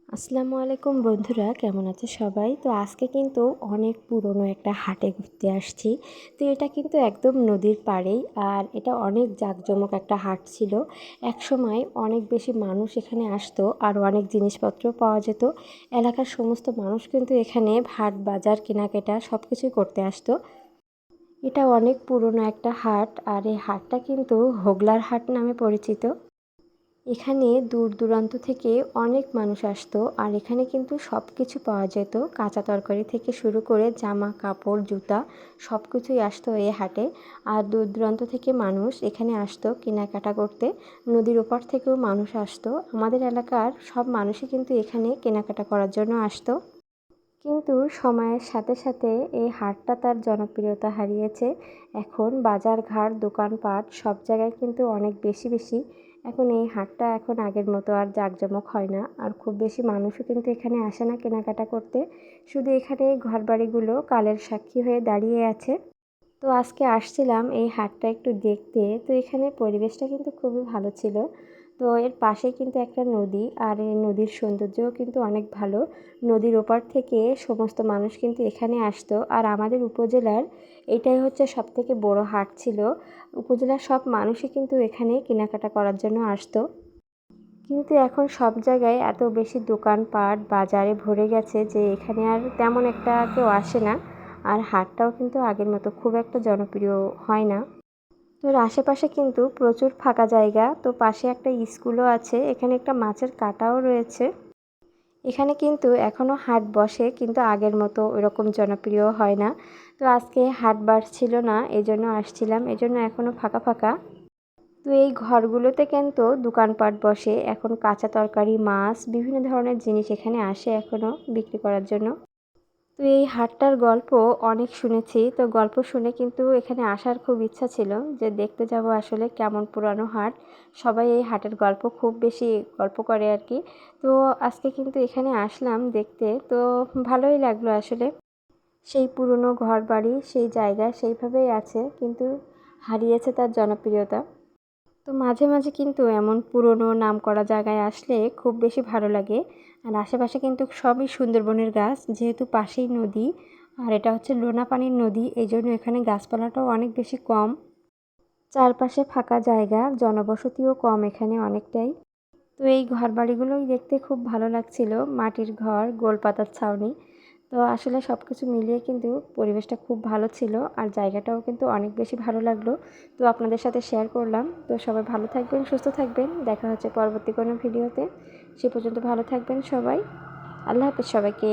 আসসালামু আলাইকুম বন্ধুরা, কেমন আছে সবাই? তো আজকে কিন্তু অনেক পুরনো একটা হাটে ঘুরতে আসছি। তো এটা কিন্তু একদম নদীর পাড়েই, আর এটা অনেক জাঁকজমক একটা হাট ছিল। একসময় অনেক বেশি মানুষ এখানে আসতো আর অনেক জিনিসপত্র পাওয়া যেত। এলাকার সমস্ত মানুষ কিন্তু এখানে হাট বাজার কেনাকাটা সব কিছুই করতে আসতো। এটা অনেক পুরনো একটা হাট, আর এই হাটটা কিন্তু হোগলার হাট নামে পরিচিত। এখানে দূর দূরান্ত থেকে অনেক মানুষ আসতো, আর এখানে কিন্তু সব কিছু পাওয়া যেত। কাঁচা তরকারি থেকে শুরু করে জামা কাপড় জুতা সব কিছুই আসতো এই হাটে। আর দূর দূরান্ত থেকে মানুষ এখানে আসতো কেনাকাটা করতে। নদীর ওপার থেকেও মানুষ আসতো। আমাদের এলাকার সব মানুষই কিন্তু এখানে কেনাকাটা করার জন্য আসতো। কিন্তু সময়ের সাথে সাথে এই হাটটা তার জনপ্রিয়তা হারিয়েছে। এখন বাজার ঘাট দোকানপাট সব জায়গায় কিন্তু অনেক বেশি বেশি। এখন এই হাটটা এখন আগের মতো আর জাঁকজমক হয় না, আর খুব বেশি মানুষও কিন্তু এখানে আসে না কেনাকাটা করতে। শুধু এখানে ঘরবাড়িগুলো কালের সাক্ষী হয়ে দাঁড়িয়ে আছে। তো আজকে আসছিলাম এই হাটটা একটু দেখতে। তো এখানে পরিবেশটা কিন্তু খুবই ভালো ছিল। তো এর পাশে কিন্তু একটা নদী, আর এই নদীর সৌন্দর্যও কিন্তু অনেক ভালো। নদীর ওপার থেকে সমস্ত মানুষ কিন্তু এখানে আসতো, আর আমাদের উপজেলার এটাই হচ্ছে সবথেকে বড় হাট ছিল। উপজেলার সব মানুষই কিন্তু এখানে কেনাকাটা করার জন্য আসতো। কিন্তু এখন সব জায়গায় এত বেশি দোকানপাট বাজারে ভরে গেছে যে এখানে আর তেমন একটা কেউ আসে না। আর হাটটাও কিন্তু আগের মতো খুব একটা জনপ্রিয় হয় না। তো এর আশেপাশে কিন্তু প্রচুর ফাঁকা জায়গা। তো পাশে একটা স্কুলও আছে, এখানে একটা মাছের কাঁটাও রয়েছে। এখানে কিন্তু এখনও হাট বসে, কিন্তু আগের মতো ওইরকম জনপ্রিয় হয় না। তো আজকে হাট বার ছিল না, এজন্য আসছিলাম, এজন্য এখনও ফাঁকা ফাঁকা। তো এই ঘরগুলোতে কিন্তু দোকানপাট বসে। এখন কাঁচা তরকারি মাছ বিভিন্ন ধরনের জিনিস এখানে আসে এখনও বিক্রি করার জন্য। তো এই হাটটার গল্প অনেক শুনেছি, তো গল্প শুনে কিন্তু এখানে আসার খুব ইচ্ছা ছিল যে দেখতে যাব আসলে কেমন পুরানো হাট। সবাই এই হাটের গল্প খুব বেশি গল্প করে আর কি। তো আজকে কিন্তু এখানে আসলাম দেখতে, তো ভালোই লাগলো আসলে। সেই পুরনো ঘর বাড়ি সেই জায়গা সেইভাবেই আছে, কিন্তু হারিয়েছে তার জনপ্রিয়তা। তো মাঝে মাঝে কিন্তু এমন পুরনো নামকরা জায়গায় আসলে খুব বেশি ভালো লাগে। আর আশেপাশে কিন্তু সবই সুন্দরবনের গাছ, যেহেতু পাশেই নদী। আর এটা হচ্ছে লোনা পানির নদী, এই জন্য এখানে গাছপালাটাও অনেক বেশি কম। চারপাশে ফাঁকা জায়গা, জনবসতিও কম এখানে অনেকটাই। তো এই ঘর বাড়িগুলোই দেখতে খুব ভালো লাগছিল, মাটির ঘর গোলপাতার ছাউনি। তো আসলে সব কিছু মিলিয়ে কিন্তু পরিবেশটা খুব ভালো ছিল, আর জায়গাটাও কিন্তু অনেক বেশি ভালো লাগলো। তো আপনাদের সাথে শেয়ার করলাম। তো সবাই ভালো থাকবেন সুস্থ থাকবেন, দেখা হচ্ছে পরবর্তী কোনো ভিডিওতে। সে পর্যন্ত ভালো থাকবেন সবাই। আল্লাহ হাফেজ সবাইকে।